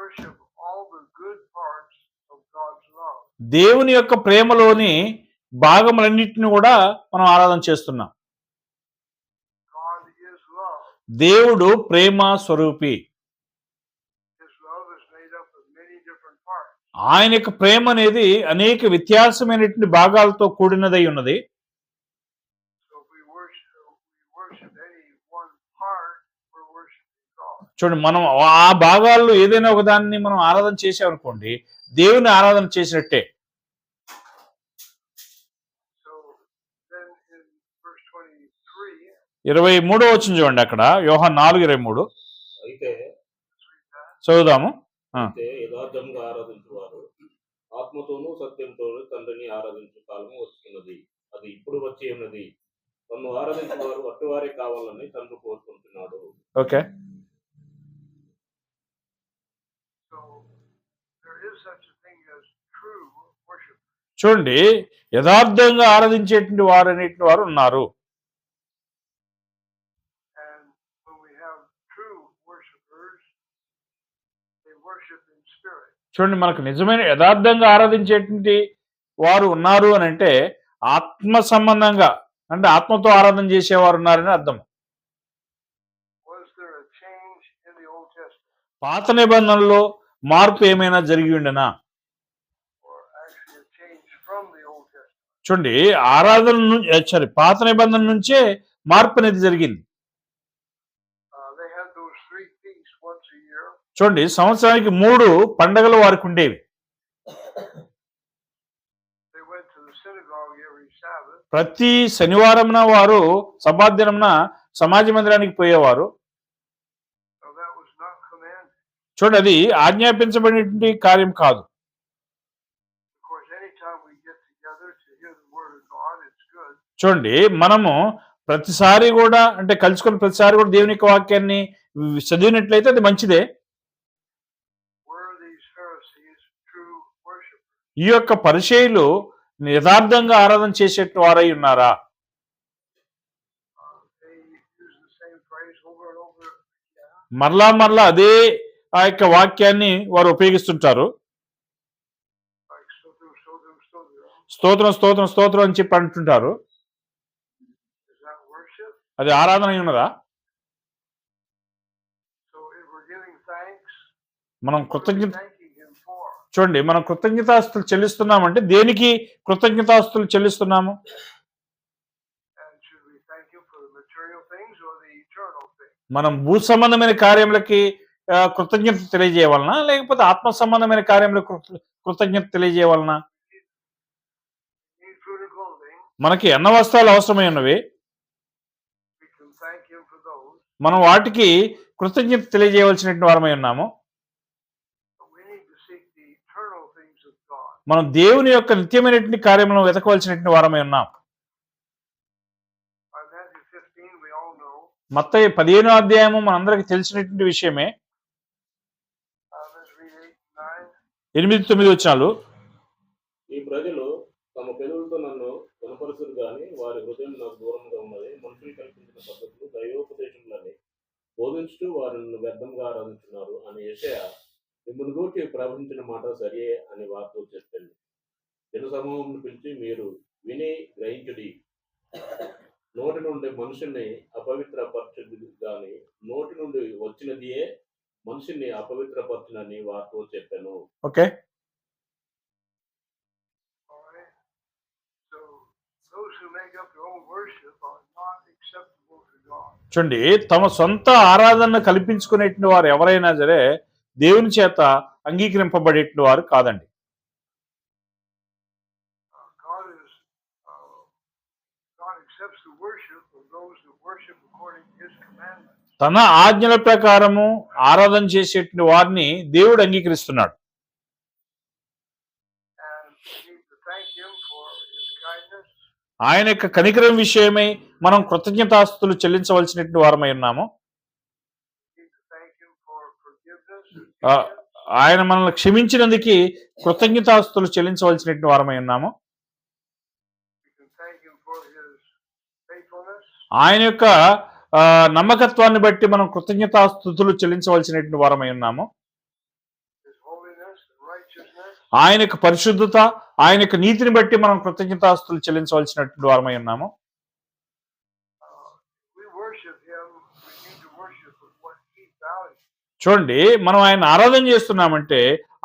worship all the good parts of God's love. దేవుని యొక్క ప్రేమలోని భాగములన్నిటిని కూడా మనం ఆరాధన చేస్తున్నాం. God is love. దేవుడు ప్రేమ స్వరూపి. His love is made up of many different parts. ఆయన యొక్క ప్రేమ అనేది అనేక వ్యత్యాసమైనటువంటి భాగాలతో కూడినదై ఉన్నది. So if we worship any one part, we're worshiping God. చూడండి, మనం ఆ భాగాల్లో ఏదైనా ఒక దాన్ని మనం ఆరాధన చేసామనుకోండి, దేవుని ఆరాధన చేసినట్టే. So then in verse 23, 23వ వచనం చూడండి, అక్కడ యోహాను 4:23 అయితే చదువుదాము. అయితే యథార్థంగా ఆరాధించువారు ఆత్మతోనూ సత్యంతోనూ తండ్రిని ఆరాధించే కాలము వస్తున్నది, అది ఇప్పుడు వచ్చి ఉన్నది. తను ఆరాధించేవారు అట్టువారే కావాలని తండ్రి కోరుకుంటున్నాడు. Okay, so there is such a thing as true worship. చూడండి, యథార్థంగా ఆరాధించేటువంటి వారు అనేటువంటి వారు ఉన్నారు. And when we have true worshipers, they worship in spirit. చూడండి, మనకు నిజమైన యథార్థంగా ఆరాధించేటువంటి వారు ఉన్నారు అని అంటే ఆత్మ సంబంధంగా, అంటే ఆత్మతో ఆరాధన చేసేవారు ఉన్నారని అర్థం. Was there a change in the Old Testament? పాత నిబంధనలో మార్పు ఏమైనా జరిగి ఉండనా? Or actually a change from the Old Testament? చూడండి, ఆరాధన పాత నిబంధన నుంచే మార్పు అనేది జరిగింది. They had those 3 feasts once a year. చూడండి, సంవత్సరానికి 3 పండగలు వారికి ఉండేవి. They went to the synagogue every Sabbath. ప్రతి శనివారంన వారు సబాదినమున సమాజ మందిరానికి పోయేవారు. So that was not commanded. చూడండి, అది ఆజ్ఞాపించబడినటువంటి కార్యం కాదు. Of course, anytime we get together to hear the word of God, it's good. చూడండి, మనము ప్రతిసారి కూడా, అంటే కలుసుకున్న ప్రతిసారి కూడా దేవుని యొక్క వాక్యాన్ని చదివినట్లయితే అది మంచిదే. Were these Pharisees true worshipers? ఈ యొక్క పరిచయులు యథార్థంగా ఆరాధన చేసేట్టు వారై ఉన్నారా? They use the same phrase over and over again. మరలా అదే ఆ యొక్క వాక్యాన్ని వారు ఉపయోగిస్తుంటారు. Like stotram, stotram, stotram. స్తోత్రం స్తోత్రం స్తోత్రం అని చెప్పి అంటుంటారు. Is that worship? అది ఆరాధన అయి ఉన్నదా? So if we're giving thanks, మనం what are we కృతజ్ఞత thanking Him for? చూడండి, మనం కృతజ్ఞతాస్తులు చెల్లిస్తున్నామంటే దేనికి కృతజ్ఞతాస్తులు చెల్లిస్తున్నాము? And should we thank Him for the material things or the eternal things? మనం భూ సంబంధమైన కార్యములకి కృతజ్ఞత తెలియజేయవలనా, లేకపోతే ఆత్మ సంబంధమైన కార్యములకు కృతజ్ఞత తెలియజేయవలనా? Need food and clothing. మనకి అన్న వస్త్రాలు అవసరమై ఉన్నవి, We can thank Him for those. మనం వాటికి కృతజ్ఞత తెలియజేయవలసినటువంటి వారమై ఉన్నాము. But we need to seek the eternal things of God. మనం దేవుని యొక్క నిత్యమైనటువంటి కార్యములను వెతకవలసినటువంటి వారమై ఉన్నాం. By Matthew 15, we all know. మత్తయి 15వ అధ్యాయము మనందరికీ తెలిసినటువంటి విషయమే. Let's read 8 and 9. 8-9 వచనాలు. ఈ ప్రజలు తమ పెదవులతో నన్ను కనపరుచురు గాని వారి హృదయం నాకు దూరంగా ఉన్నది. మనుషులు కల్పించిన పద్ధతులు దైవోపదేశములని బోధించుతూ వారిని వ్యర్థంగా ఆరాధించున్నారు అని యెషయా మిమ్మల్ని గూర్చి ప్రవచించిన మాట సరియే అని వార్తలు చెప్పండి. జన సమూహం పిలిచి మీరు విని గ్రహించుడి. నోటి నుండి మనుషుల్ని అపవిత్రపరచుడి గాని నోటి నుండి వచ్చినదియే మనుషుల్ని అపవిత్రపరచునని వార్తలు చెప్పాను. Okay, All right. So those who make up their own worship are not acceptable to God. చూడండి, తమ సొంత ఆరాధనను కల్పించుకునేటువంటి వారు ఎవరైనా సరే దేవుని చేత అంగీకరింపబడేటువంటి వారు కాదండి. God accepts the worship of those who worship according to His commandments. తన ఆజ్ఞల ప్రకారము ఆరాధన చేసేటువంటి వారిని దేవుడు అంగీకరిస్తున్నాడు. And we need to thank Him for His kindness. ఆయన యొక్క కనికరం విషయమై మనం కృతజ్ఞతాస్తులు చెల్లించవలసినటువంటి వారమై ఉన్నాము. We need to thank Him for forgiveness. ఆయన మనల్ని క్షమించినందుకు కృతజ్ఞతాస్తులు చెల్లించవలసినటువంటి వారమై ఉన్నాము. We can thank Him for His faithfulness. ఆయన యొక్క నమ్మకత్వాన్ని బట్టి మనం కృతజ్ఞతాస్తుతులు చెల్లించవలసినటువంటి వారమై ఉన్నాము. ఆయన యొక్క పరిశుద్ధత, ఆయన యొక్క నీతిని బట్టి మనం కృతజ్ఞతాస్తులు చెల్లించవలసినటువంటి వారమై ఉన్నాము. We worship him. We need to worship with what he values. చూడండి, మనం ఆయన ఆరాధన చేస్తున్నామంటే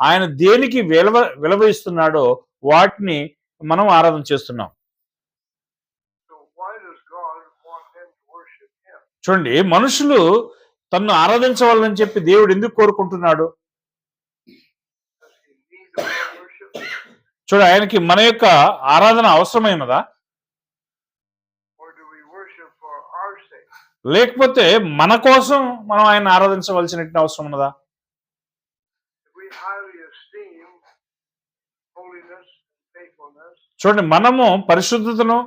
ఆయన దేనికి విలువ ఇస్తున్నాడో వాటిని మనం ఆరాధన చేస్తున్నాం. So why does God want men to worship him? చూడండి, మనుషులు తన్ను ఆరాధించవాలని చెప్పి దేవుడు ఎందుకు కోరుకుంటున్నాడు? Does he need our worship? చూడు, ఆయనకి మన యొక్క ఆరాధన అవసరమైనదా, Or do we worship for our sake? లేకపోతే మన కోసం మనం ఆయన ఆరాధించవలసిన అవసరం ఉన్నదా? If we highly esteem holiness and faithfulness, చూడండి, మనము పరిశుద్ధతను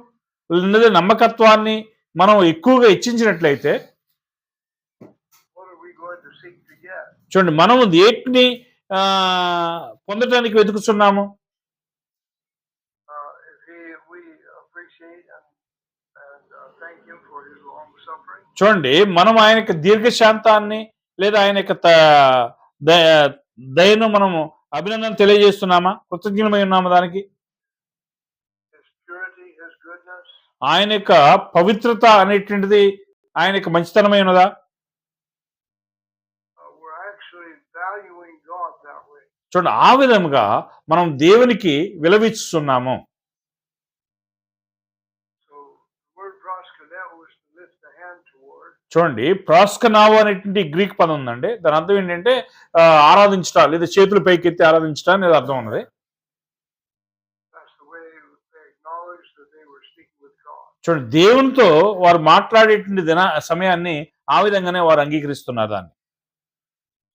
లేదా నమ్మకత్వాన్ని మనం ఎక్కువగా ఇచ్చించినట్లయితే what are we going to seek to get? చూడండి, మనము దేన్ని పొందటానికి వెతుకుతున్నాము? If we appreciate and thank him for his long suffering, చూడండి, మనం ఆయన యొక్క దీర్ఘశాంతాన్ని లేదా ఆయన యొక్క దయను మనము అభినందన తెలియజేస్తున్నామా? కృతజ్ఞమై ఉన్నామా దానికి? his purity, his goodness, ఆయన యొక్క పవిత్రత అనేటువంటిది ఆయన యొక్క మంచితనమై ఉన్నదా? we're actually valuing God that way. చూడండి, ఆ విధముగా మనం దేవునికి విలువిస్తున్నాము. So the word proskuneo was to lift the hand toward. చూడండి, ప్రాస్కనావు అనేటువంటి గ్రీక్ పదం ఉందండి. దాని అర్థం ఏంటంటే ఆరాధించట లేదా చేతులు పైకెత్తి ఆరాధించట అనేది అర్థం ఉన్నది. That's the way they acknowledged that they were speaking with God. చూడండి, దేవునితో వారు మాట్లాడేటువంటి సమయాన్ని ఆ విధంగానే వారు అంగీకరిస్తున్నారు దాన్ని.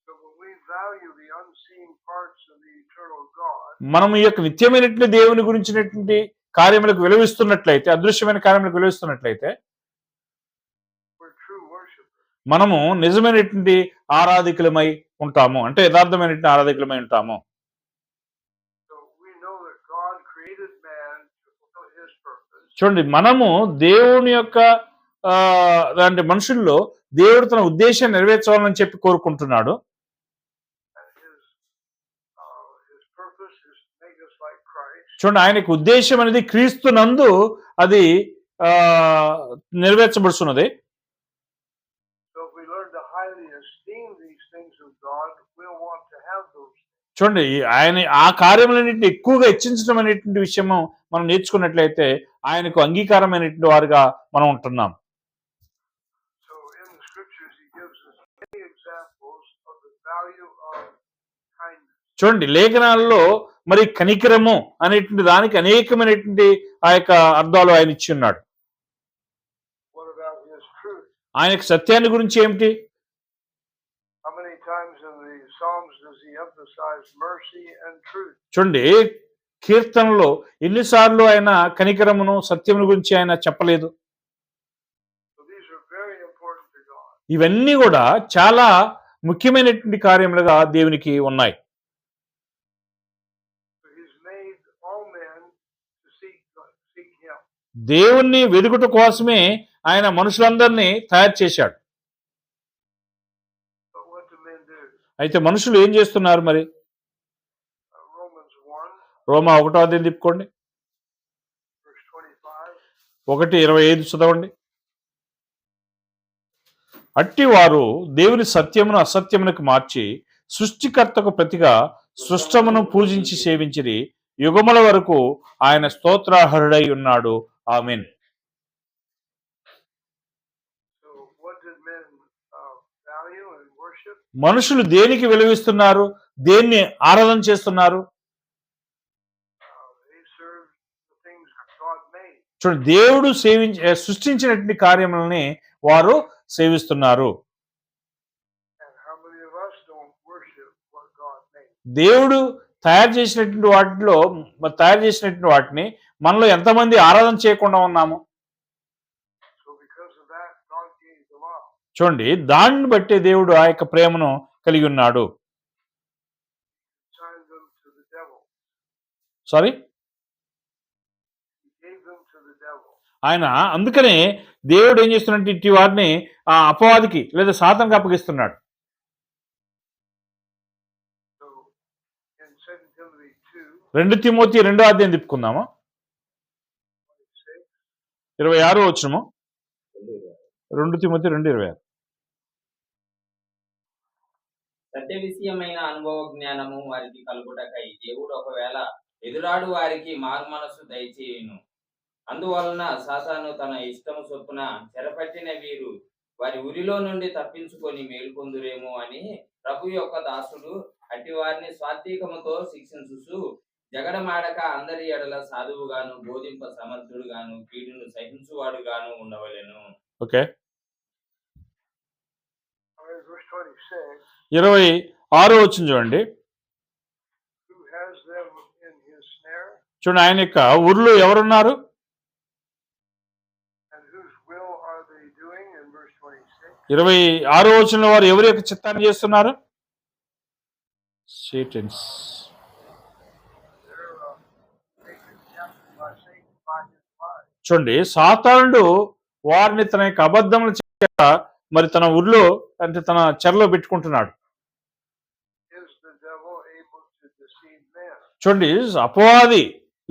So when we value the unseen parts of the eternal God, మనం ఈ యొక్క నిత్యమైనటువంటి దేవుని గురించినటువంటి కార్యములకు విలువిస్తున్నట్లయితే, అదృశ్యమైన కార్యములకు విలువిస్తున్నట్లయితే we're true worshipers. మనము నిజమైనటువంటి ఆరాధికులమై ఉంటాము, అంటే యథార్థమైనటువంటి ఆరాధికులమై ఉంటాము. So we know that God created man to fulfill his purpose. చూడండి, మనము దేవుని యొక్క అంటే మనుషుల్లో దేవుడు తన ఉద్దేశాన్ని నెరవేర్చాలని చెప్పి కోరుకుంటున్నాడు. And his purpose is to make us like Christ. చూడండి, ఆయనకు ఉద్దేశం అనేది క్రీస్తు నందు అది నెరవేర్చబడుతున్నది. So if we learn to highly esteem these things of God, we'll want to have those things. చూడండి, ఆయన ఆ కార్యములన్నింటినీ ఎక్కువగా హెచ్చించడం అనేటువంటి విషయము మనం నేర్చుకున్నట్లయితే ఆయనకు అంగీకారమైనటువంటి వారుగా మనం ఉంటున్నాం. So in the scriptures, he gives us many examples of the value of kindness. చూడండి, లేఖనాల్లో మరి కనికరము అనేటువంటి దానికి అనేకమైనటువంటి ఆ యొక్క అర్థాలు ఆయన ఇచ్చి ఉన్నాడు. What about his truth? ఆయన యొక్క సత్యాన్ని గురించి ఏమిటి? How many times in the Psalms does he emphasize mercy and truth? చూడండి, కీర్తనలో ఎన్నిసార్లు ఆయన కనికరమును సత్యమును గురించి ఆయన చెప్పలేదు? So these are very important to God. ఇవన్నీ కూడా చాలా ముఖ్యమైనటువంటి కార్యములుగా దేవునికి ఉన్నాయి. So he's made all men to seek him. దేవుణ్ణి వెదుకుట కోసమే ఆయన మనుషులందరినీ తయారు చేశాడు. But what do men do? అయితే మనుషులు ఏం చేస్తున్నారు మరి? Romans 1, రోమా 1వ అధ్యాయం తిప్పుకోండి, verse 25. 1:25 చదవండి. అట్టి వారు దేవుని సత్యమును అసత్యమునకు మార్చి సృష్టికర్తకు ప్రతిగా సృష్టమును పూజించి సేవించిరి, యుగముల వరకు ఆయన స్తోత్రార్హుడై ఉన్నాడు. ఆమేన్. So what did men value and worship? మనుషులు దేనికి విలువిస్తున్నారు, దేన్ని ఆరాధన చేస్తున్నారు? They served the things God made. చూడండి, దేవుడు సృష్టించినటువంటి కార్యములని వారు సేవిస్తున్నారు. And how many of us don't worship what God made? దేవుడు తయారు చేసినటువంటి వాటిని మనలో ఎంతమంది ఆరాధన చేయకుండా ఉన్నాము? So because of that, God gave the law. చూడండి, దాన్ని బట్టి దేవుడు ఆ యొక్క ప్రేమను కలిగి ఉన్నాడు. Signed them to the devil. Sorry, He gave them to the devil. ఆయన అందుకనే దేవుడు ఏం చేస్తున్నట్టు ఇట్టి వారిని ఆ అపవాదికి లేదా సాతానుకు అప్పగిస్తున్నాడు. So in 2 Timothy 2, 2 తిమోతి 2వ అధ్యాయం తిప్పుకుందామా? 26వ వచనము. 2 తిమోతి 2:26. సత్య విషయమైన అనుభవ జ్ఞానము వారికి కలుగుటకై దేవుడు ఒకవేళ ఎదురాడు వారికి మారు మనస్సు దయచేయును. అందువలన సాతాను తన ఇష్టము చొప్పున చెరపట్టిన వీరు వారి ఉరిలో నుండి తప్పించుకొని మేల్కొందురేమో అని ప్రభు యొక్క దాసుడు అట్టి వారిని స్వాత్వికముతో శిక్షించుచు జగడమాడక అందరి ఎడల సాధువుగాను బోధింప సమర్థుడుగాను కీడును సహించువాడుగాను ఉండవలెను. ఓకే, verse 26, 26వ వచనం చూడండి. who has them in his snare, చూడండి, ఆయన యొక్క ఊర్లో ఎవరున్నారు? and whose will are they doing in verse 26? 26వ వచనంలో వారు ఎవరి యొక్క చిత్తాన్ని చేస్తున్నారు? Satans. They're taken captive by Satan by his lies. చూడండి, సాతానుడు వారిని తన యొక్క అబద్ధముల చేత మరి తన ఊర్లో అంటే తన చెరలో పెట్టుకుంటున్నాడు. Is the devil able to deceive men? చూడండి, అపవాది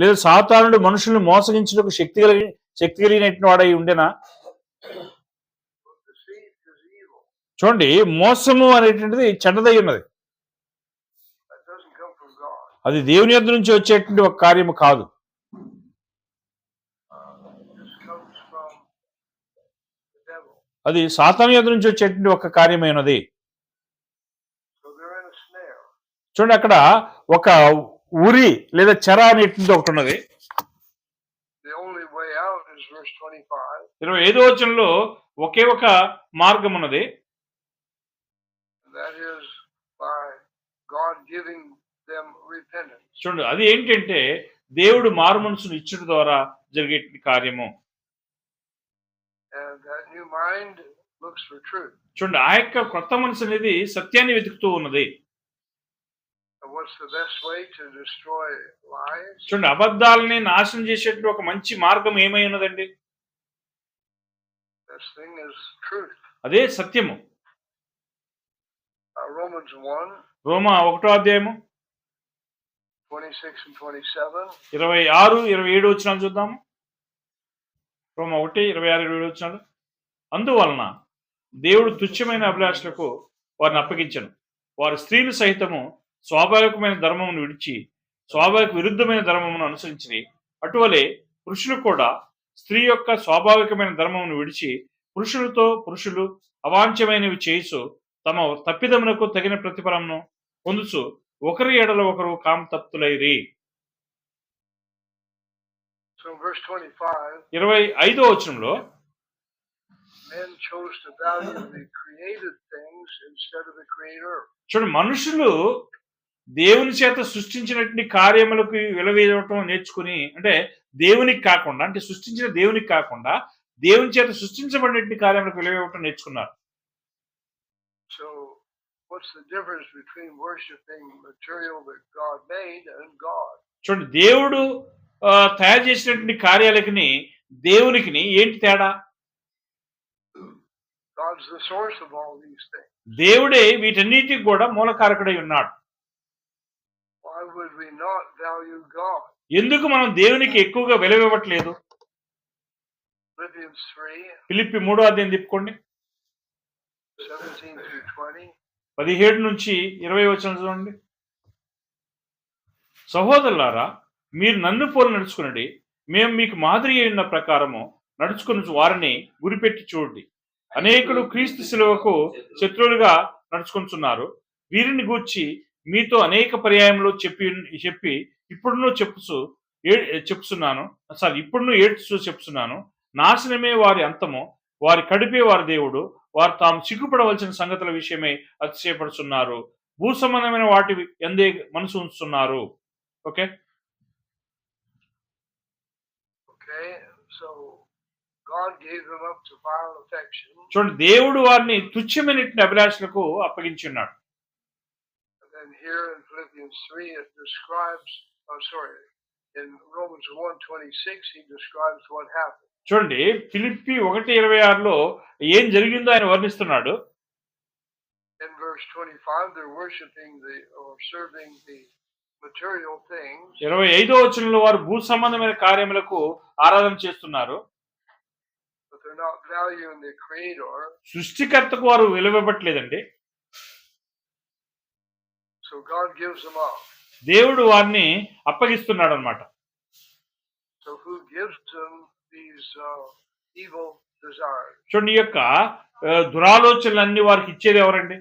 లేదా సాతానుడు మనుషుల్ని మోసగించుటకు శక్తి కలిగినటువంటి వాడై ఉండేనా? Deceit is evil. చూడండి, మోసము అనేటువంటిది చెడ్డదై ఉన్నది. That doesn't come from God. అది దేవుని యొద్ద నుంచి వచ్చేటువంటి ఒక కార్యము కాదు. This comes from the devil. అది సాతాను యొద్ద నుంచి వచ్చేటువంటి ఒక కార్యమైనది. So they're in a snare. చూడండి, అక్కడ ఒక ఉరి లేదా చెర అనేటువంటి ఒకటి ఉన్నది. The only way out is verse 25. 25వ వచనంలో ఒకే ఒక మార్గం ఉన్నది. And that is by God giving them repentance. చూడండి, అది ఏంటంటే దేవుడు మారు మనసును ఇచ్చడం ద్వారా జరిగే కార్యము. And that new mind looks for truth. చూడండి, ఆ యొక్క కొత్త మనసు అనేది సత్యాన్ని వెతుకుతూ ఉన్నది. And what's the best way to destroy lies? చూడండి, అబద్ధాలని నాశనం చేసేటువంటి ఒక మంచి మార్గం ఏమై ఉన్నదండి? This thing is truth. అదే సత్యము. Romans 1, రోమా 1వ అధ్యాయము 26 and 27. 26, 27 వచనాలు చూద్దాము. రోమా 1, 26, 27 వచనాలు. అందువలన దేవుడు తుచ్చమైన అభిలాషలకు వారిని అప్పగించను. వారి స్త్రీలు సహితము స్వాభావికమైన ధర్మమును విడిచి స్వాభావిక విరుద్ధమైన ధర్మమును అనుసరించి అటువలే పురుషులు కూడా స్త్రీ యొక్క స్వాభావికమైన ధర్మమును విడిచి పురుషులు అవాంఛమైనవి చేయిచు తమ తప్పిదమునకు తగిన ప్రతిఫలమును పొందుచు ఒకరి ఎడల ఒకరు కామతప్తులైరి. So verse 25, 25వ వచనంలో men chose to value the created things instead of the creator. చూడండి, మనుషులు దేవుని చేత సృష్టించినటువంటి కార్యములకు విలువేయటం నేర్చుకుని, అంటే దేవునికి కాకుండా, అంటే సృష్టించిన దేవునికి కాకుండా దేవుని చేత సృష్టించబడినటువంటి కార్యములకు విలువేయటం నేర్చుకున్నారు. So what's the difference between worshiping material that God made and God? చూడండి, దేవుడు తయారు చేసినటువంటి కార్యాలకి దేవునికి ఏంటి తేడా? God's the source of all these things. దేవుడే వీటన్నిటికి కూడా మూలకారకుడై ఉన్నాడు. Why would we not value God? ఎందుకు మనం దేవునికి ఎక్కువగా విలువివ్వట్లేదు? Philippians 3, ఫిలిప్పి 3వ అధ్యాయం తిప్పుకోండి. 17 through 20. 17 నుంచి 20 వచనం చూడండి. సహోదరులారా, మీరు నన్ను పోలి నడుచుకునండి, మేము మీకు మాదిరి అయిన ప్రకారము నడుచుకుని వారిని గురిపెట్టి చూడండి. అనేకులు క్రీస్తు శిలువకు శత్రువులుగా నడుచుకుంటున్నారు. వీరిని గూర్చి మీతో అనేక పర్యాయంలో చెప్పి ఇప్పుడును చెప్తున్నాను, నాశనమే వారి అంతము, వారి కడిపే వారి దేవుడు, వారు తాము సిగ్గుపడవలసిన సంగతుల విషయమై అతిశయపడుతున్నారు, భూ సంబంధమైన వాటి ఎందే మనసు ఉంచుతున్నారు. Okay, so God gave them up to vile affection. చూడండి, దేవుడు వారిని తుచ్చమైనటువంటి అభిలాషలకు అప్పగించున్నాడు. And then here in Philippians 3 it describes, in Romans 1:26 he describes what happened. చూడండి, ఫిలిప్పి 1:26లో ఏం జరిగిందో ఆయన వర్ణిస్తున్నాడు. In verse 25 they're worshiping or serving the material things, 25వ వచనంలో వారు భూ సంబంధమైన కార్యములకు ఆరాధన చేస్తున్నారు. but they're not valuing the Creator. సృష్టికర్తకు వారు విలువబట్టలేదండి. So God gives them up. దేవుడు వారిని అప్పగిస్తున్నాడు అన్నమాట. So who gives them these evil desires? చూడండి, ఈ యొక్క దురాలోచనలన్నీ వారికి ఇచ్చేది ఎవరండి?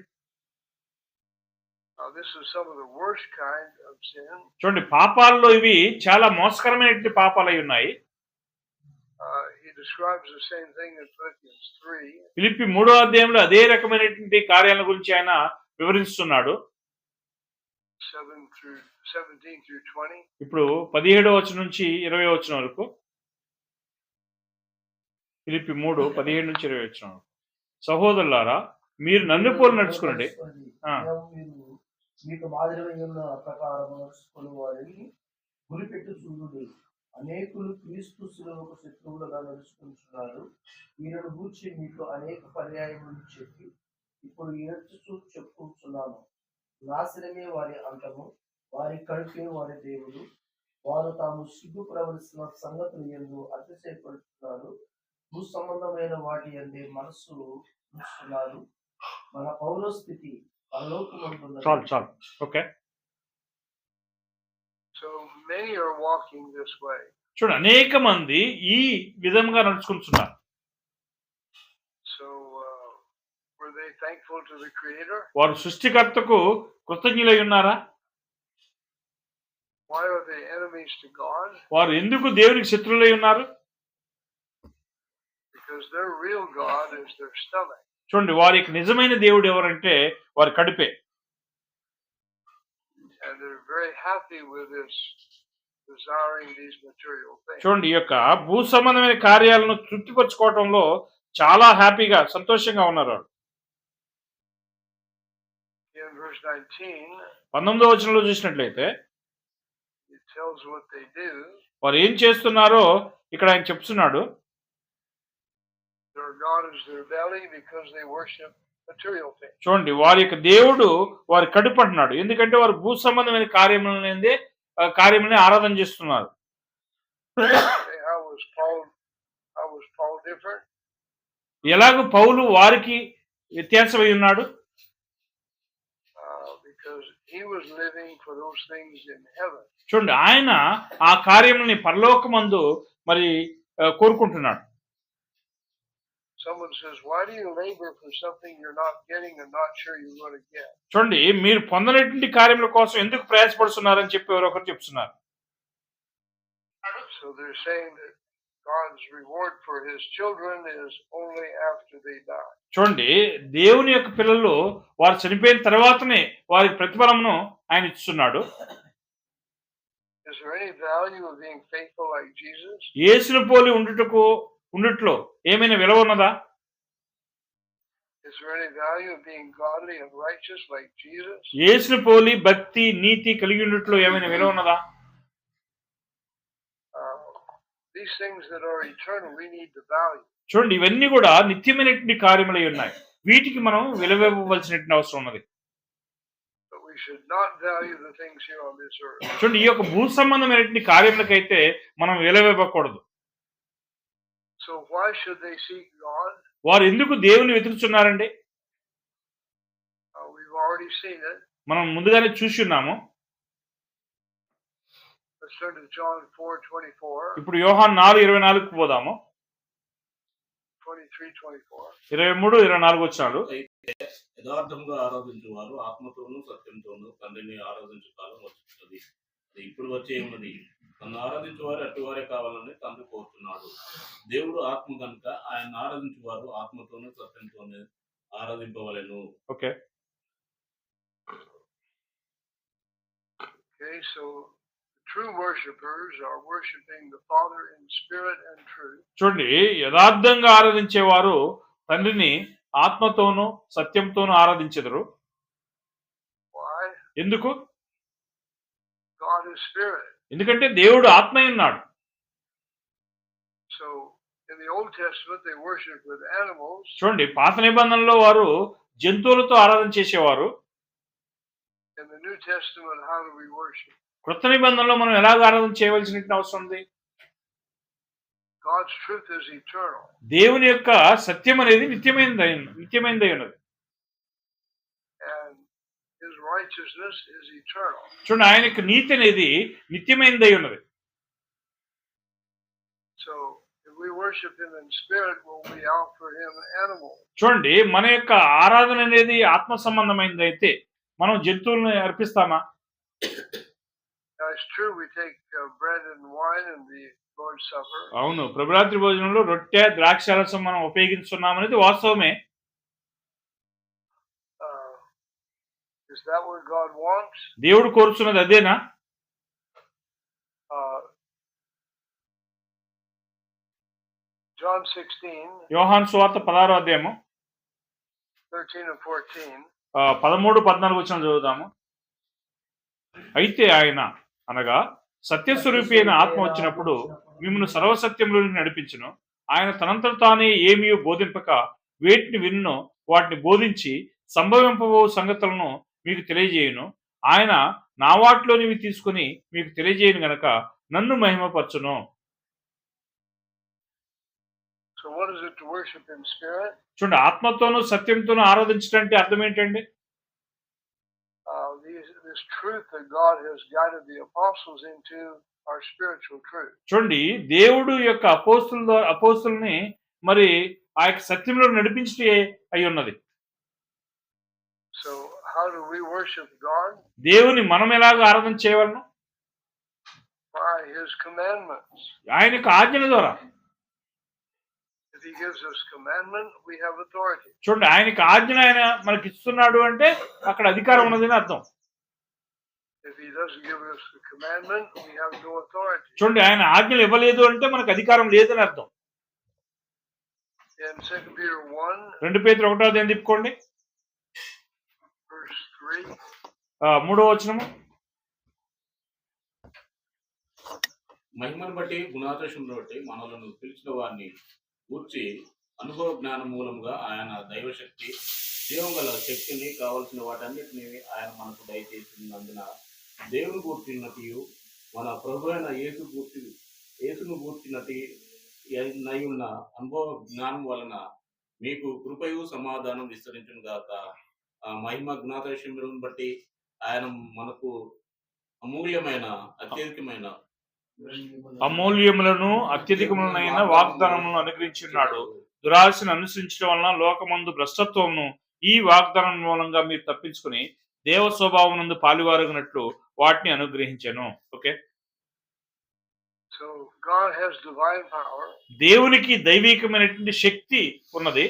This is some of the worst kind of sin. చూడండి, పాపాల్లో ఇవి చాలా మోసకరమైనటువంటి పాపాలు అయి ఉన్నాయి. He describes the same thing in Philippians 3. Philippi 3వ అధ్యాయంలో అదే రకమైనటువంటి కార్యాల గురించి ఆయన వివరిస్తున్నాడు. 17 through 20. ఇప్పుడు 17వ వచనం నుంచి 20వ వచనం వరకు. ఫిలిప్పి 3:17 నుంచి 20 వచనం. సహోదరులారా, మీరు నన్ను పోలి నడుచుకోండి. మీకు మాదిరిగా ఉన్న ప్రకారం నడుచుకుని వారిని గురిపెట్టి చూడండి. అనేకులు క్రీస్తు శిలువకు శత్రువులుగా నడుచుకుంటున్నారు. వీరిని గూర్చి మీకు అనేక పర్యాయములు చెప్పి ఇప్పుడు ఏడ్చుచూ చెప్పుకుంటున్నాను. నాశనమే వారి అంతము, వారి కడుపే వారి దేవుడు. వారు తాము సిగ్గుపడవలసిన సంగతులు ఎందు అతిశయపడుతున్నారు. భూ సంబంధమైన వాటి అందే మనస్సు ఉంచుతున్నారు. మన పౌరస్థితి చాలు. Okay, So many are walking this way. చూడండి, అనేక మంది ఈ విధంగా నడుచుకుంటున్నారు. So were they thankful to the Creator? వారు సృష్టికర్తకు కృతజ్ఞులై ఉన్నారా? Why are they enemies to God? వారు ఎందుకు దేవునికి శత్రువులై ఉన్నారు? Because their real God is their stomach. చూడండి, వారికి నిజమైన దేవుడు ఎవరంటే వారి కడుపే. And they're very happy with this, desiring these material things. చూడండి, ఈ యొక్క భూ సంబంధమైన కార్యాలను తృప్తిపరచుకోవటంలో చాలా హ్యాపీగా, సంతోషంగా ఉన్నారు. In verse 19, 19వ వచనంలో చూసినట్లయితే it tells what they do. వారు ఏం చేస్తున్నారో ఇక్కడ ఆయన చెప్తున్నాడు. Their God is their belly because they worship material things. చూడండి, వారి యొక్క దేవుడు వారి కడుపు అంటున్నాడు. ఎందుకంటే వారు భూ సంబంధమైన కార్యములని ఆరాధన చేస్తున్నారు. How was Paul different? ఎలాగో పౌలు వారికి వ్యత్యాసమై ఉన్నాడు? Because he was living for those things in heaven. చూడండి, ఆయన ఆ కార్యములని పరలోకమందు మరి కోరుకుంటున్నాడు. Someone says, why do you labor for something you're not getting and not sure you're going to get? చూడండి, మీరు పొందలేటువంటి కార్యముల కోసం ఎందుకు ప్రయాసపడుతున్నారని చెప్పి ఎవరొకరు చెప్తున్నారు. So they're saying that God's reward for his children is only after they die. చూడండి, దేవుని యొక్క పిల్లలు వారు చనిపోయిన తర్వాతనే వారికి ప్రతిఫలమును ఆయన ఇస్తున్నాడు. Is there any value of being faithful like Jesus? యేసును పోలి ఉండుట్లో ఏమైనా విలువ ఉన్నదా? Is there any value of being godly and righteous like Jesus? యేసును పోలి భక్తి నీతి కలిగి ఉండుట్లో ఏమైనా విలువ ఉన్నదా? These things that are eternal, we need to value. చూడండి, ఇవన్నీ కూడా నిత్యమైనటువంటి కార్యములై ఉన్నాయి. వీటికి మనం విలువివ్వవలసినటువంటి అవసరం ఉన్నది. But we should not value the things here on this earth. చూడండి, ఈ యొక్క భూ సంబంధమైనటువంటి కార్యములకైతే మనం విలువివ్వకూడదు. So why should they seek God? వారు ఎందుకు దేవుని వెతుకుతున్నారండి? We've already seen it. మనం ముందుగానే చూసి ఉన్నాము. Let's turn to John 4:24. ఇప్పుడు యోహాను 4:24కు పోదాము. 23:24. 23-24 వచనాలు. యథార్థంగా ఆరాధించువారు ఆత్మతోనూ సత్యంతోనూ తండ్రిని ఆరాధించు కాలం వచ్చుతున్నది. అది ఇప్పుడు వచ్చే ఉన్నది. నన్ను ఆరాధించువారు అట్టువారే కావాలని తండ్రి కోరుతున్నాడు. దేవుడు ఆత్మ కనుక ఆయన ఆరాధించువారు ఆత్మతోనూ సత్యంతోనూ ఆరాధింపవలెను. Okay, So true worshipers are worshiping the Father in spirit and truth. చూడండి, యథార్థంగా ఆరాధించేవారు తండ్రిని ఆత్మతోనూ సత్యంతోనూ ఆరాధించెదరు. Why? ఎందుకు? God is spirit. ఎందుకంటే దేవుడు ఆత్మై ఉన్నాడు. So in the Old Testament they worshiped with animals. చూడండి, పాత నిబంధనలో వారు జంతువులతో ఆరాధన చేసేవారు. In the New Testament, how do we worship? క్రొత్త నిబంధనలో మనం ఎలాగ ఆరాధన చేయవలసిన అవసరం ఉంది? God's truth is eternal. దేవుని యొక్క సత్యం అనేది నిత్యమైనదై ఉన్నది. And his righteousness is eternal. చూడండి, ఆయన యొక్క నీతి అనేది నిత్యమైనదై ఉన్నది. So if we worship him in spirit, will we offer him animals? చూడండి, మన యొక్క ఆరాధన అనేది ఆత్మ సంబంధమైనది అయితే మనం జంతువులను అర్పిస్తామా? Now it's true we take bread and wine in the Lord's Supper. అవును, ప్రభురాత్రి భోజనంలో రొట్టె ద్రాక్షారసం మనం ఉపయోగిస్తున్నామనేది వాస్తవమే. Is that what God wants? దేవుడు కోరుతున్నది అదేనా? John 16, యోహాను సువార్త 16వ అధ్యాయము 13 and 14. 13-14 వచనం చదువుదాము. అయితే ఆయన అనగా సత్యస్వరూపి అయిన ఆత్మ వచ్చినప్పుడు మిమ్మల్ని సర్వసత్యంలోనికి నడిపించును. ఆయన తనంతట తానే ఏమీ బోధింపక వేటిని విన్ను వాటిని బోధించి సంభవింపబో సంగతులను మీకు తెలియజేయును. ఆయన నా వాటిలోనివి తీసుకుని మీకు తెలియజేయను గనక నన్ను మహిమపరచును. So what is it to worship in spirit? చూడండి, ఆత్మతోనూ సత్యంతోనూ ఆరాధించడం అర్థం ఏంటండి? This truth that God has guided the apostles into our spiritual truth. చూడండి, దేవుడు యొక్క అపోస్తుల్ని మరి ఆ యొక్క సత్యంలో నడిపించి అయి ఉన్నది. So how do we worship God? దేవుని మనం ఎలాగ ఆరాధన చేయవలను? By his commandments. ఆయన యొక్క ఆజ్ఞల ద్వారా. If he gives us commandment, we have authority. చూడండి, ఆయనకి ఆజ్ఞ ఆయన మనకి ఇస్తున్నాడు అంటే అక్కడ అధికారం ఉన్నదని అర్థం. If he doesn't give us the commandment, we have no authority. చూడండి, ఆయన ఆజ్ఞలు ఇవ్వలేదు అంటే మనకు అధికారం లేదని అర్థం. In 2 Peter 1, 2 పేతురు 1వ అధ్యాయం తిప్పుకోండి, verse 3. 3వ వచనము. మహిమను బట్టి గుణాదర్శమును బట్టి మనలను పిలిచిన వారిని గూర్చి అనుభవ జ్ఞానం మూలంగా ఆయన దైవశక్తి జీవం గల శక్తిని కావలసిన వాటన్నిటిని ఆయన మనకు దయచేసినందున దేవుని గూర్చినటి మన ప్రభు అయిన యేసును గూర్చినటి నయున్న అనుభవ జ్ఞానం వలన మీకు కృపయు సమాధానం విస్తరించును గాక. ఆ మహిమ జ్ఞాతవిషయములను బట్టి ఆయన మనకు అమూల్యములను అత్యధికములైన వాగ్దానములను అనుగ్రహించున్నాడు. దురాశను అనుసరించడం వలన లోకమందు భ్రష్టత్వమును ఈ వాగ్దానం మూలంగా మీరు తప్పించుకుని దేవ స్వభావం నందు పాలువారగినట్లు వాటిని అనుగ్రహించెను. Okay, So God has divine power. దేవునికి దైవికమైనటువంటి శక్తి ఉన్నది.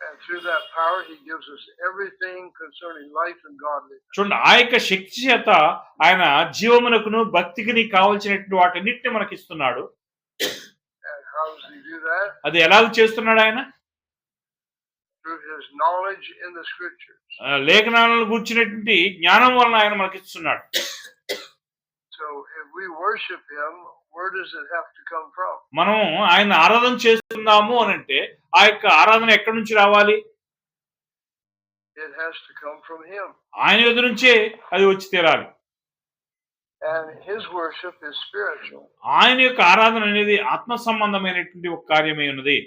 And through that power he gives us everything concerning life and godliness. చూడండి, ఆ యొక్క శక్తి చేత ఆయన జీవమునకును భక్తికి కావలసినటువంటి వాటన్నిటిని మనకి ఇస్తున్నాడు. And how does he do that? అది ఎలాగ చేస్తున్నాడు ఆయన? Through his knowledge in the scriptures. లేఖనాలను గూర్చినటువంటి జ్ఞానం వలన ఆయన మనకి ఇస్తున్నాడు. So if we worship him, where does it have to come from? మనం ఆయన ఆరాధన చేస్తున్నాము అని అంటే ఆ యొక్క ఆరాధన ఎక్కడి నుంచి రావాలి? It has to come from him. ఆయన ఎదురు నుంచే అది వచ్చి తీరాలి. And his worship is spiritual. ఆయన యొక్క ఆరాధన అనేది ఆత్మ సంబంధమైనటువంటి ఒక కార్యమై ఉన్నది.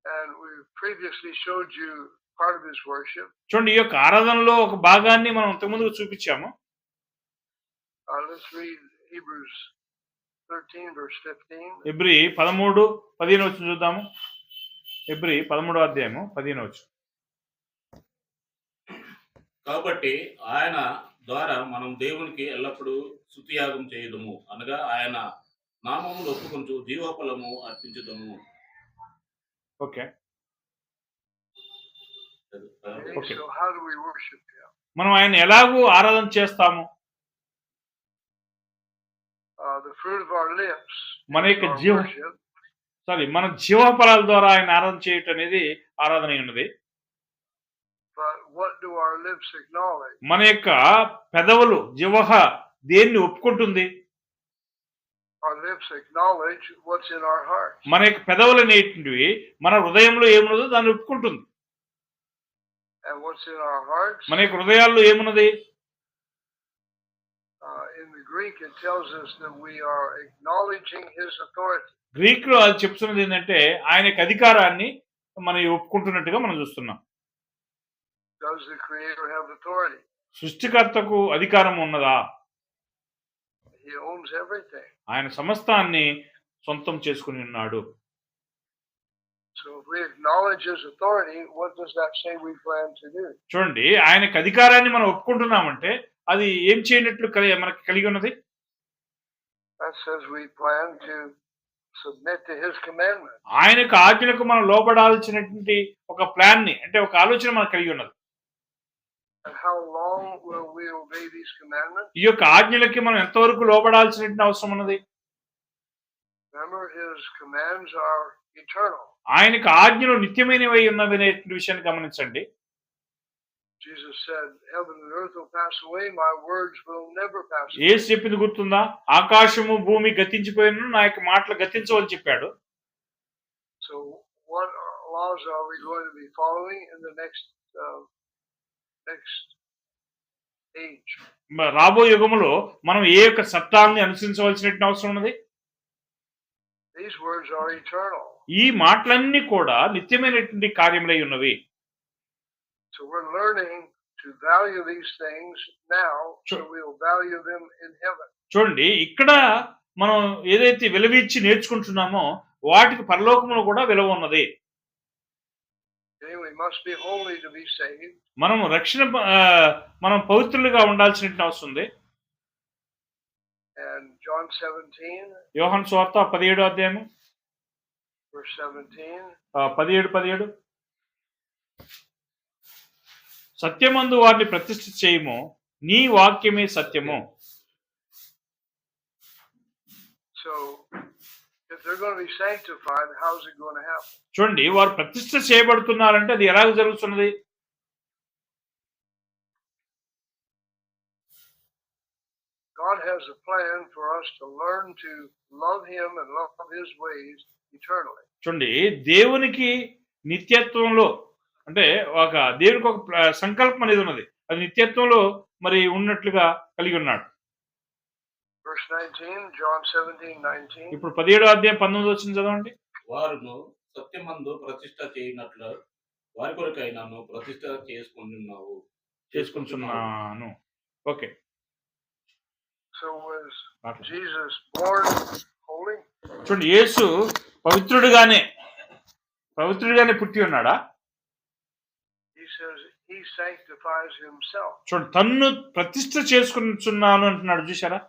And we previously showed you part of his worship. చూడండి, ఈ యొక్క ఆరాధనలో ఒక భాగాన్ని మనం ఇంతకుముందు చూపించాము. Let's read Hebrews 13 verse 15. Hebrew 13-15 చూద్దాము. హెబ్రీ 13వ అధ్యాయము 15. కాబట్టి ఆయన ద్వారా మనం దేవునికి ఎల్లప్పుడూ స్తుతియాగం చేయుదము, అనగా ఆయన నామమును ఒప్పుకొంచు జీవఫలము అర్పించుదము. Okay, So how do we worship him? మనం ఆయన ఎలాగూ ఆరాధన చేస్తాము? The fruit of our lips. మన యొక్క our జీవ worship. మన జీవఫలాల ద్వారా ఆయన ఆరాధన చేయటం అనేది ఆరాధన ఉన్నది. But what do our lips acknowledge? మన యొక్క పెదవులు జీవహ దేన్ని ఒప్పుకుంటుంది? Our lips acknowledge what's in our heart. మన యొక్క పెదవులు అనేటివి మన హృదయంలో ఏమున్నదో దాన్ని ఒప్పుకుంటుంది. And what's in our hearts? మన యొక్క హృదయాల్లో ఏమున్నది? in the Greek, it tells us that we are acknowledging his authority. Greek లో అది చెప్తున్నది ఏంటంటే ఆయనకి అధికారాన్ని మనం ఒప్పుకుంటున్నట్టుగా మనం చూస్తున్నాం. Does the Creator have authority? సృష్టికర్తకు అధికారం ఉన్నదా? He owns everything. ఆయన సమస్తాన్ని సొంతం చేసుకుని ఉన్నాడు. So if we acknowledge his authority, what does that say we plan to do? చూడండి, ఆయనకి అధికారాన్ని మనం ఒప్పుకుంటున్నామంటే అది ఏం చేయనట్లు మనకి కలిగి ఉన్నది? That says we plan to submit to his commandments. ఆయనకు ఆజ్ఞలకు మనం లోబడాల్సినటువంటి ఒక ప్లాన్ ని, అంటే ఒక ఆలోచన మనకు కలిగి ఉన్నది. And how long will we obey these commandments? ఈ యొక్క ఆజ్ఞలకి మనం ఎంతవరకు లోబడాల్సిన అవసరం ఉన్నది? Remember, his commands are eternal. ఆయనకు ఆజ్ఞలు నిత్యమైనవి ఉన్నవి అనే విషయాన్ని గమనించండి. Jesus said, heaven and earth will pass away, my words will never pass away. యేసు చెప్పింది గుర్తుందా? ఆకాశము భూమి గతించిపోయిన నా యొక్క మాటలు గతించవని చెప్పాడు. So what laws are we going to be following in the next age? రాబో యుగములో మనం ఏ యొక్క చట్టాన్ని అనుసరించవలసిన అవసరం ఉన్నది? These words are eternal. ఈ మాటలన్నీ కూడా నిత్యమైనటువంటి కార్యములై ఉన్నవి. So we're learning to value these things now, so we'll value them in heaven. చూడండి, ఇక్కడ మనం ఏదైతే విలువిచ్చి నేర్చుకుంటున్నామో వాటికి పరలోకములో కూడా విలువ ఉన్నది. We must be holy to be saved. మనం పవిత్రులుగా ఉండాల్సిన అవసరం ఉంది. And John 17, యోహాను సువార్త 17వ అధ్యాయము verse 17. 17 సత్యమందు వారిని ప్రతిష్ఠ చేయము, నీ వాక్యమే సత్యము. So if they're going to be sanctified, how's it going to happen? చూడండి, వారు ప్రతిష్ఠ చేయబడుతున్నారంటే అది ఎలాగ జరుగుతున్నది? God has a plan for us to learn to love him and love his ways eternally. చూడండి, దేవునికి నిత్యత్వంలో అంటే దేవునికి ఒక సంకల్పం అనేది ఉన్నది. అది నిత్యత్వంలో మరి ఉన్నట్లుగా కలిగి ఉన్నాడు. Verse 19, John 17:19. ఇప్పుడు 17వ అధ్యాయం 19 వచ్చింది చదవండి. వారును సత్యమందు ప్రతిష్ఠ చేయనట్లు వారి కొరకై నన్ను ప్రతిష్ఠ చేసుకుంటున్నాను. Okay. So was Jesus born holy? చూడండి, యేసు పవిత్రుడిగానే పుట్టి ఉన్నాడా? He says he sanctifies himself. చూడండి, తన్ను ప్రతిష్ఠ చేసుకుంటున్నాను అంటున్నాడు, చూసారా?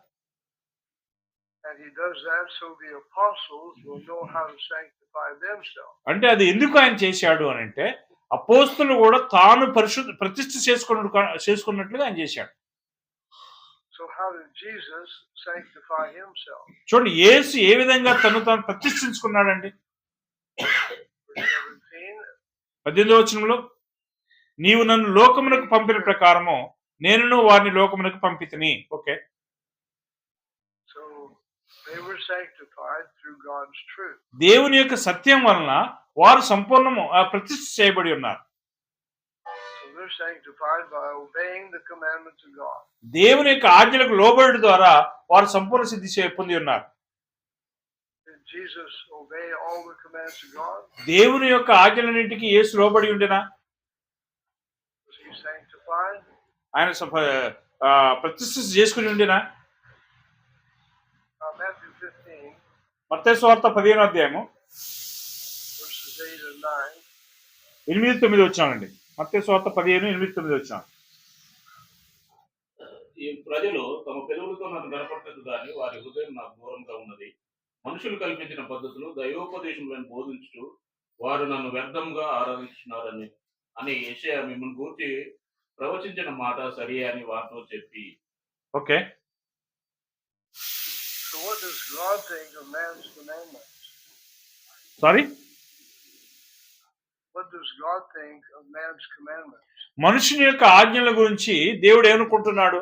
And he does that so the apostles will know how to sanctify themselves. అంటే అది ఎందుకు ఆయన చేశాడు అని అంటే అపోస్తలులు కూడా తాను ప్రతిష్ఠ చేసుకున్నట్లుగా ఆయన చేశాడు. So how did Jesus sanctify himself? చూడండి, యేసు ఏ విధంగా తాను ప్రతిష్ఠించుకున్నాడండి? 18వ వచనంలో, నీవు నన్ను లోకమునకు పంపిన ప్రకారము నేనును వారిని లోకమునకు పంపితిని. Okay. So they were sanctified through God's truth. దేవుని యొక్క సత్యం వలన వారు సంపూర్ణము ప్రతిష్ఠ చేయబడి ఉన్నారు. So they're sanctified by obeying the commandments of God. దేవుని యొక్క ఆజ్ఞలకు లోబడి ద్వారా వారు సంపూర్ణ సిద్ధి పొంది ఉన్నారు. Did Jesus obey all the commands of God? దేవుని యొక్క ఆజ్ఞలన్నింటికి యేసు లోబడి ఉండేనా? Was he sanctified? ఆయన ప్రతిష్ఠ చేసుకుని ఉండేనా? Matthew 15, మత్తయి సువార్త 15వ అధ్యాయము verses 8 and 9. 8-9 వచ్చానండి. మత్తయి సువార్త 15:8-9 వచ్చాను. ఈ ప్రజలు తమ పెదవులతో నన్ను గనపరచదు గాని వారి హృదయం నాకు దూరంగా ఉన్నది. మనుషులు కల్పించిన పద్ధతులు దైవోపదేశములను బోధించుతూ వారు నన్ను వ్యర్థంగా ఆరాధించున్నారని యెషయా మిమ్మల్ని గూర్చి ప్రవచించిన మాట సరి అని వారితో చెప్పి. Okay. So what does God think of man's commandments? Sorry, What does God think of man's commandments? మనుషుని యొక్క ఆజ్ఞల గురించి దేవుడు ఏమనుకుంటున్నాడు?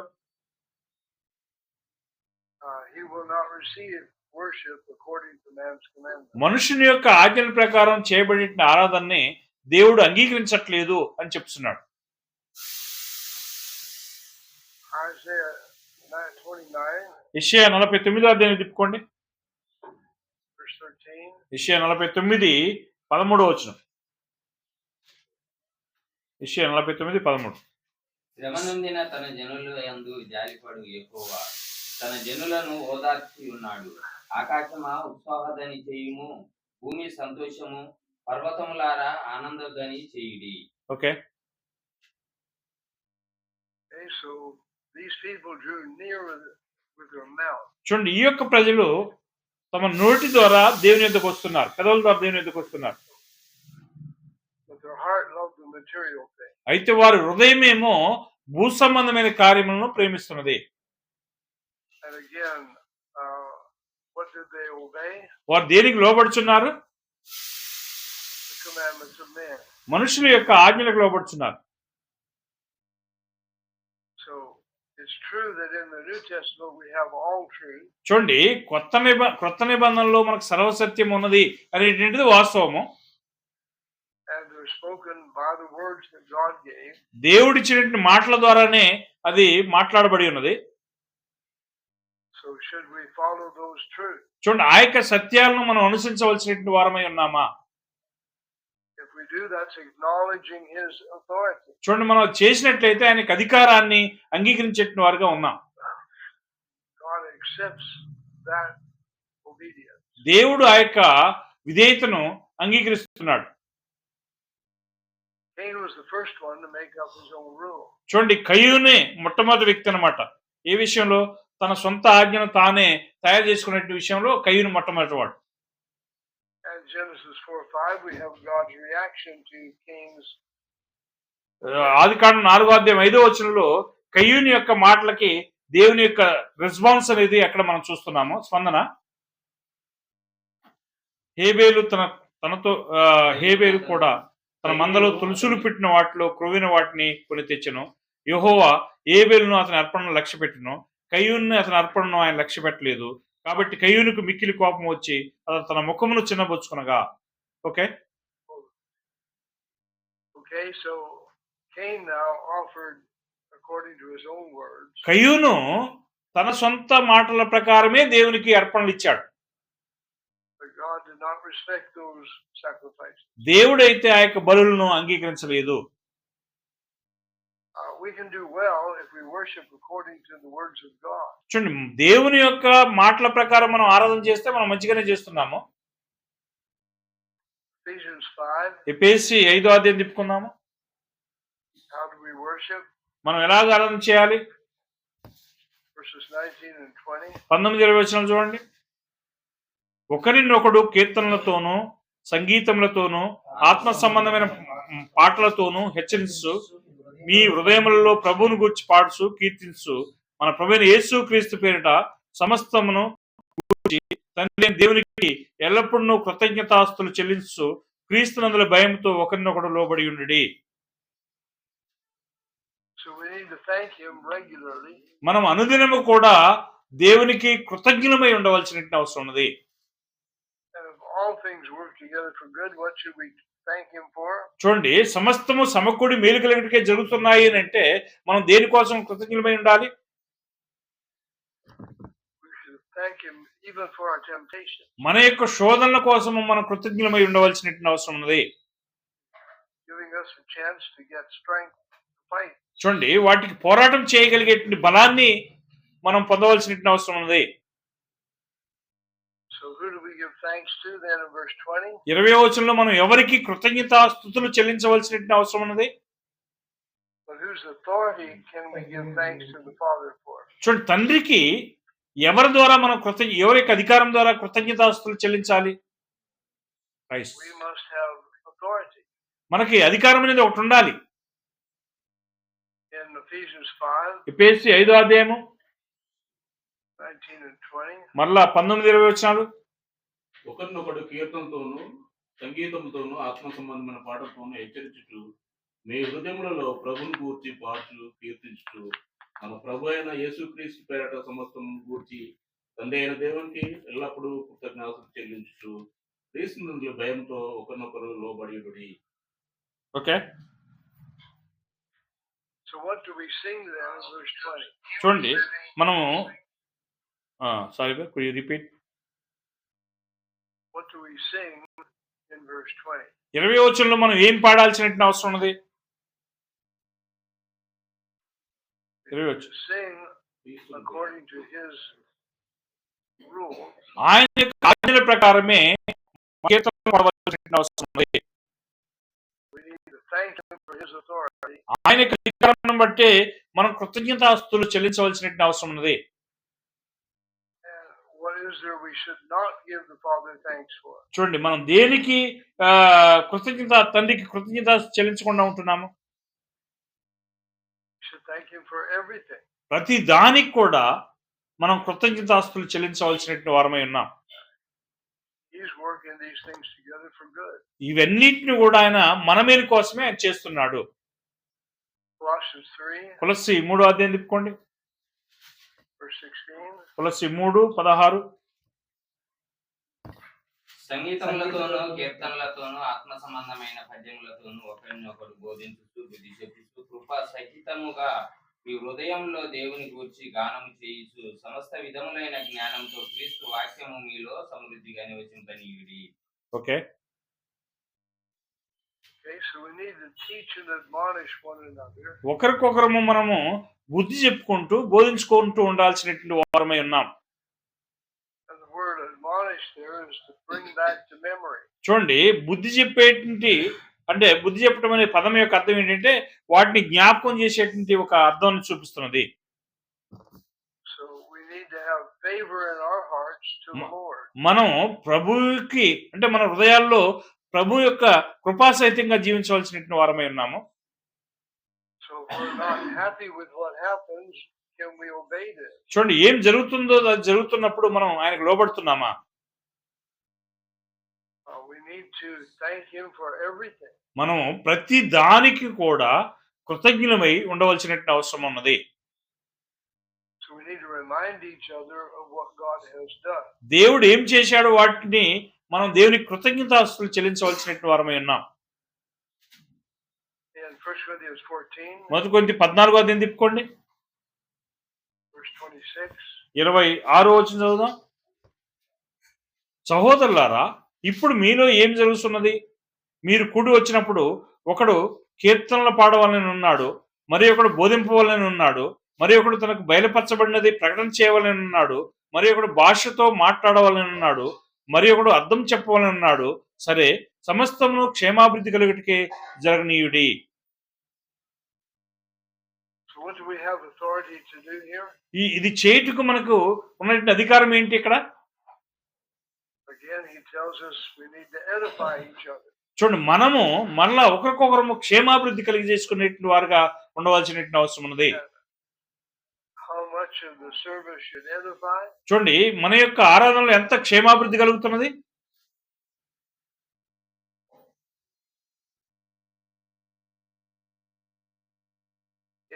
He will not receive worship according to man's commandments. మనుషుని యొక్క ఆజ్ఞల ప్రకారం చేయబడిన ఆరాధనని దేవుడు అంగీకరించట్లేదు అని చెప్తున్నాడు. Isaiah 29, యెషయా 49వ అధ్యాయం తిప్పుకోండి. verse 13. యెషయా 49, 13వ వచనం. యెషయా 49, 13. శ్రమ నొందిన తన జనుల యందు జాలిపడు యెహోవా తన జనులను ఓదార్చి ఉన్నాడు. ఆకాశమా ఉత్సాహధ్వని చేయుము, భూమి సంతోషము, పర్వతములారా ఆనందధ్వని చేయుడి. Okay, Okay, so these people drew near with their mouth, చూడండి, ఈ యొక్క ప్రజలు తమ నోటి ద్వారా దేవుని యొద్దకు వస్తున్నారు, పెదవుల ద్వారా దేవుని యొద్దకు వస్తున్నారు. but their heart loved the material thing. అయితే వారి హృదయమేమో భూ సంబంధమైన కార్యములను ప్రేమిస్తున్నది. And again, what did they obey? వారు దేనికి లోబడుచున్నారు? The commandments of man. మనుషుల యొక్క ఆజ్ఞలకు లోబడుచున్నారు. So it's true that in the New Testament we have all truth. చూడండి, క్రొత్త నిబంధనలో మనకు సర్వసత్యం ఉన్నది అనేటువంటిది వాస్తవము. And they're spoken by the words that God gave. దేవుడిచ్చినటువంటి మాటల ద్వారానే అది మాట్లాడబడి ఉన్నది. So should we follow those truths? చూడండి, ఆ యొక్క సత్యాలను మనం అనుసరించవలసినటువంటి వారమై ఉన్నామా? If we do, that's acknowledging His authority. చూడండి, మనం చేసినట్లయితే ఆయనకు అధికారాన్ని అంగీకరించేటువంటి వారుగా ఉన్నాం. God accepts that obedience. దేవుడు ఆ యొక్క విధేయతను అంగీకరిస్తున్నాడు. Cain was the first one to make up his own rule. చూడండి, కయ్యూనే మొట్టమొదటి వ్యక్తి అన్నమాట. ఏ విషయంలో? తన సొంత ఆజ్ఞను తానే తయారు చేసుకునే విషయంలో కయ్యూను మొట్టమొదటి వాడు. And Genesis 4:5, we have God's reaction to Cain's. ఆదికాండం 4వ అధ్యాయం 5వ వచనంలో కయ్యూని యొక్క మాటలకి దేవుని యొక్క రెస్పాన్స్ అనేది అక్కడ మనం చూస్తున్నాము, స్పందన. హేబేలు హేబేలు కూడా తన మందలో తులసులు పెట్టిన వాటిలో క్రొవ్విన వాటిని కొని తెచ్చను. యెహోవా హేబేలును అతని అర్పణను లక్ష్య పెట్టెను, కయ్యూని అతని అర్పణను ఆయన లక్ష్య పెట్టలేదు. కాబట్టి కయ్యూనుకు మిక్కిలి కోపం వచ్చి అతను తన ముఖమును చిన్నబుచ్చుకునగా. Okay, So Cain now offered according to his own words. కయ్యూను తన సొంత మాటల ప్రకారమే దేవునికి అర్పణలు ఇచ్చాడు. But God did not respect those sacrifices. దేవుడైతే ఆ యొక్క బలులను అంగీకరించలేదు. We can do well if we worship according to the words of God. చూడండి, దేవుని యొక్క మాటల ప్రకారం మనం ఆరాధన చేస్తే మనం మంచిగానే చేస్తున్నాము. Ephesians 5. ఎఫెసీ 5వ అధ్యాయం తిప్పుకుందాము. How do we worship? మనం ఎలాగ ఆరాధన చేయాలి? Verses 19 and 20. 19-20 వచనాలు చూడండి. ఒకరినొకడు కీర్తనలతోనూ సంగీతములతోనూ ఆత్మ సంబంధమైన పాటలతోనూ హెచ్చరించు మీ హృదయములలో ప్రభువును గూర్చి పాడుచు కీర్తించు మన ప్రభువైన యేసు క్రీస్తు పేరిట సమస్తమును గూర్చి తండ్రి దేవునికి ఎల్లప్పుడూ కృతజ్ఞతాస్తులు చెల్లించు క్రీస్తునందుల భయంతో ఒకరినొకడు లోబడి ఉండుడి. So we need to thank Him regularly. మనం అనుదినము కూడా దేవునికి కృతజ్ఞులమై ఉండవలసిన అవసరం ఉన్నది. And if all things work together for good, what should we thank Him for? చూడండి, సమస్తము సమకూడి మేలు కలిగినకే జరుగుతున్నాయి అని అంటే మనం దేనికోసం కృతజ్ఞులమై ఉండాలి? We should thank Him even for our temptation. మన యొక్క శోధనల కోసము మనం కృతజ్ఞులమై ఉండవలసిన అవసరం ఉన్నది. Giving us a chance to get strength to fight. చూడండి, వాటికి పోరాటం చేయగలిగేటువంటి బలాన్ని మనం పొందవలసిన అవసరం ఉన్నది. So who do we give thanks to then in verse 20? 20వ వచనంలో మనం ఎవరికి కృతజ్ఞతాస్తుతులు చెల్లించవలసిన అవసరం ఉన్నది? But whose authority can we give thanks to the Father for? చూడండి, తండ్రికి ఎవరి ద్వారా మనం ఎవరి యొక్క అధికారం ద్వారా కృతజ్ఞతాస్తుతులు చెల్లించాలి? Christ. We must have authority. మనకి అధికారం అనేది ఒకటి ఉండాలి. In Ephesians 5, ఎఫెసీ 5వ అధ్యాయము 19 and 20. మరలా 19-20 వచనాలు. ఒకరినొకడు కీర్తనతోనూ సంగీతంతోనూ ఆత్మ సంబంధమైన పాటలతోనూ హెచ్చరించుచు మీ హృదయములలో ప్రభువును గూర్చి పాడుచు కీర్తించుచు మన ప్రభు అయిన యేసుక్రీస్తు పేరట సమస్తం గూర్చి తండ్రి అయిన దేవునికి ఎల్లప్పుడూ కృతజ్ఞతలు చెల్లించుచు క్రీస్తునందుల భయంతో ఒకరినొకరు లోబడి. Okay, So what do we sing then in verse 20? చూడండి మనము sorry could you repeat? What do we sing in verse 20? 20వ వచనంలో మనం ఏం పాడాల్సిన అవసరం ఉన్నది? 20వ To వచనం. sing according to his rule. ఆయన యొక్క ఆజ్ఞల ప్రకారమే కీర్తనలు పాడవలసిన అవసరం ఉన్నది. We need to thank him for his authority. ఆయన యొక్క అధికారాన్ని బట్టి మనం కృతజ్ఞతాస్తుతులు చెల్లించవలసిన అవసరం ఉన్నది. And what is there we should not give the Father thanks for? చూడండి మనం దేనికి తండ్రికి కృతజ్ఞత చెల్లించకుండా ఉంటున్నాము? We should thank him for everything. ప్రతి దానికి కూడా మనం కృతజ్ఞతాస్తుతులు చెల్లించవలసిన వారమై ఉన్నాం. He's working these things together for good. ఇవన్నిటిని కూడా ఆయన మన మేలు కోసమే ఆయన చేస్తున్నాడు. Colossians 3, కొలస్సీ 3వ అధ్యాయం తిప్పుకోండి. verse 16. కొలస్సీ 3:16. సంగీతములతోనూ కీర్తనలతోనూ ఆత్మ సంబంధమైన పద్యములతోనూ ఒకరినొకరు బోధించుతూ బుద్ధి చెప్పుతూ కృపా సహితముగా మీ హృదయంలో దేవుని గూర్చి గానము చేయుచు సమస్త విధములైన జ్ఞానంతో క్రీస్తు వాక్యము మీలో సమృద్ధిగా నివసింపనీయుడి. Okay. Okay, so we need to teach and admonish one another. ఒకరికొకరము మనము బుద్ధి చెప్పుకుంటూ బోధించుకుంటూ ఉండాల్సినటువంటి వారమై ఉన్నాం. And the word admonish there is to bring back to memory. చూడండి బుద్ధి చెప్పేటువంటి అంటే బుద్ధి చెప్పడం అనే పదం యొక్క అర్థం ఏంటంటే వాటిని జ్ఞాపకం చేసేటువంటి ఒక అర్థాన్ని చూపిస్తున్నది. So we need to have favor in our hearts to the Lord. మనం ప్రభువుకి అంటే మన హృదయాల్లో ప్రభు యొక్క కృపాసహితంగా జీవించవలసినటువంటి వారమై ఉన్నాము. So if we're not happy with what happens, can we obey this? చూడండి ఏం జరుగుతుందో అది జరుగుతున్నప్పుడు మనం ఆయనకు లోబడుతున్నామా? We need to thank him for everything. మనం ప్రతి దానికి కూడా కృతజ్ఞులమై ఉండవలసినటువంటి అవసరం ఉన్నది. So we need to remind each other of what God has done. దేవుడు ఏం చేశాడో వాటిని మనం దేవునికి కృతజ్ఞతాస్తుతులు చెల్లించవలసినటువంటి వారమై ఉన్నాం. In 1 Corinthians 14, మొదటి కొరింథీ 14వ అధ్యాయం తిప్పుకోండి. verse 26. 26వ వచనం చదువుదాం. సహోదరులారా ఇప్పుడు మీలో ఏం జరుగుతున్నది? మీరు కూడి వచ్చినప్పుడు ఒకడు కీర్తనలు పాడవాలని ఉన్నాడు, మరి ఒకడు బోధింపవాలని ఉన్నాడు, మరి ఒకడు తనకు బయలుపరచబడినది ప్రకటన చేయవాలని ఉన్నాడు, మరి ఒకడు భాషతో మాట్లాడవాలని ఉన్నాడు, మరి ఒకడు అర్థం చెప్పవాలని ఉన్నాడు. సరే సమస్తమును క్షేమాభివృద్ధి కలుగుటకే జరగనీయుడి. So what do we have authority to do here? ఇది చేయుటకు మనకు ఉన్నటువంటి అధికారం ఏంటి ఇక్కడ? Again, he tells us we need to edify each other. చూడండి మనము మళ్ళా ఒకరికొకరము క్షేమాభివృద్ధి కలిగి చేసుకునేటువంటి వారుగా ఉండవలసినటువంటి అవసరం ఉన్నది. How much of the service should edify? చూడండి మన యొక్క ఆరాధనలో ఎంత క్షేమాభివృద్ధి కలుగుతున్నది?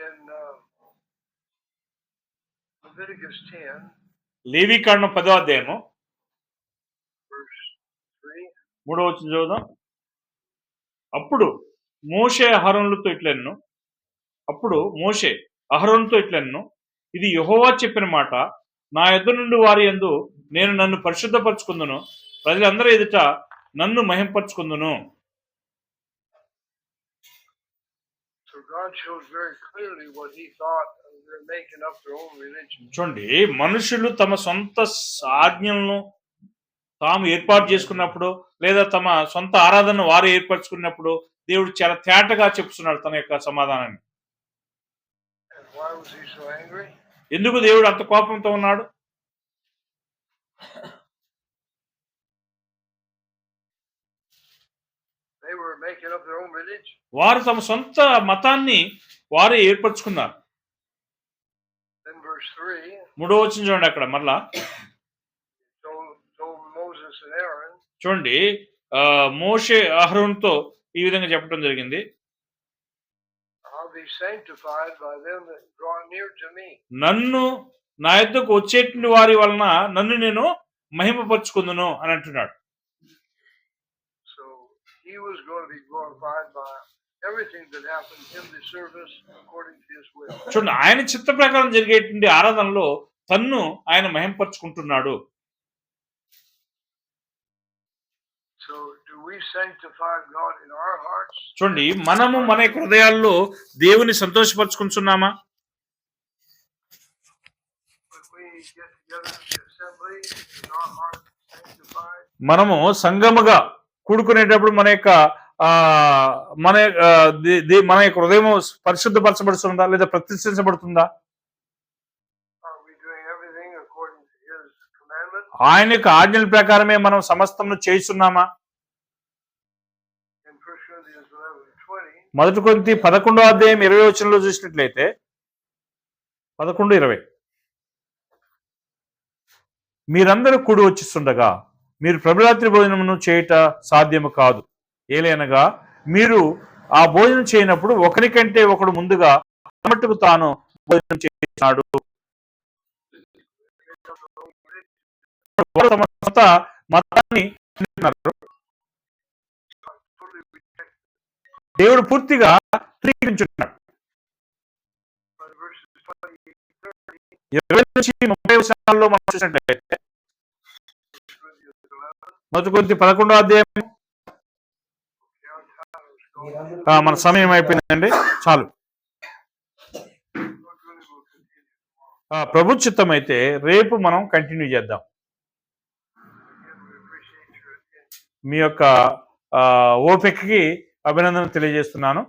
In Leviticus 10, లేవీకాండం 10వ అధ్యాయము verse 3. 3వ వచనం చదువుదాం. అప్పుడు మోషే అహరోనులతో ఇట్లెను, ఇది యెహోవా చెప్పిన మాట, నా యొద్ద నుండి వారి యందు నేను నన్ను పరిశుద్ధపరచుకుందును, ప్రజలందరి ఎదుట నన్ను మహింపరచుకుందును. So God shows very clearly what he thought they're making up their own religion. చూడండి మనుషులు తమ సొంత ఆజ్ఞలను తాము ఏర్పాటు చేసుకున్నప్పుడు లేదా తమ సొంత ఆరాధన వారు ఏర్పరచుకున్నప్పుడు దేవుడు చాలా తేటగా చెప్తున్నాడు తన యొక్క సమాధానాన్ని. And why was he so angry? ఎందుకు దేవుడు అంత కోపంతో ఉన్నాడు? They were making up their own religion. వారు తమ సొంత మతాన్ని వారే ఏర్పరచుకున్నారు. Then verse 3, 3వ వచనం చూడండి అక్కడ మరలా told Moses and Aaron, చూడండి మోషే అహరోనుతో ఈ విధంగా చెప్పడం జరిగింది. I'll be sanctified by them that draw near to me. నన్ను నా యొద్దకు వచ్చేటువంటి వారి వలన నన్ను నేను మహిమపరుచుకుందును అని అంటున్నాడు. So he was going to be glorified by everything that happened in the service according to his will. చూడండి, ఆయన చిత్త ప్రకారం జరిగేటువంటి ఆరాధనలో తన్ను ఆయన మహింపరుచుకుంటున్నాడు. So do we sanctify God in our hearts? చూడండి, మనము మన యొక్క హృదయాల్లో దేవుని సంతోషపరుచుకుంటున్నామా? When we get together in the assembly, is our heart sanctified? మనము సంగముగా కూడుకునేటప్పుడు మన యొక్క మన మన యొక్క హృదయం పరిశుద్ధపరచబడుతుందా లేదా ప్రతిష్ఠించబడుతుందా? Are we doing everything according to his commandments? ఆయన యొక్క ఆజ్ఞల ప్రకారమే మనం సమస్తమును చేస్తున్నామా? In 1 Corinthians 11:20, మొదటి కొరింథీ 11వ అధ్యాయం 20వ వచనంలో చూసినట్లయితే 11:20 మీరందరూ కూడి వచ్చిస్తుండగా మీరు ప్రభురాత్రి భోజనమును చేయుట సాధ్యము కాదు. ఏలైనగా మీరు ఆ భోజనం చేయనప్పుడు ఒకరికంటే ఒకడు ముందుగా మట్టుకు తాను భోజనం చేస్తున్నాడు. తమ సొంత మతాన్ని దేవుడు పూర్తిగా త్రీకరించున్నాడు. 20 నుంచి 30 వచనాల్లో మనం చూసినట్లయితే మొదటి కొరింథీ 11వ అధ్యాయం మన సమయం అయిపోయిందండి, చాలు. ప్రభు చిత్తం అయితే రేపు మనం కంటిన్యూ చేద్దాం. మీ యొక్క ఓపికకి అభినందన తెలియజేస్తున్నాను.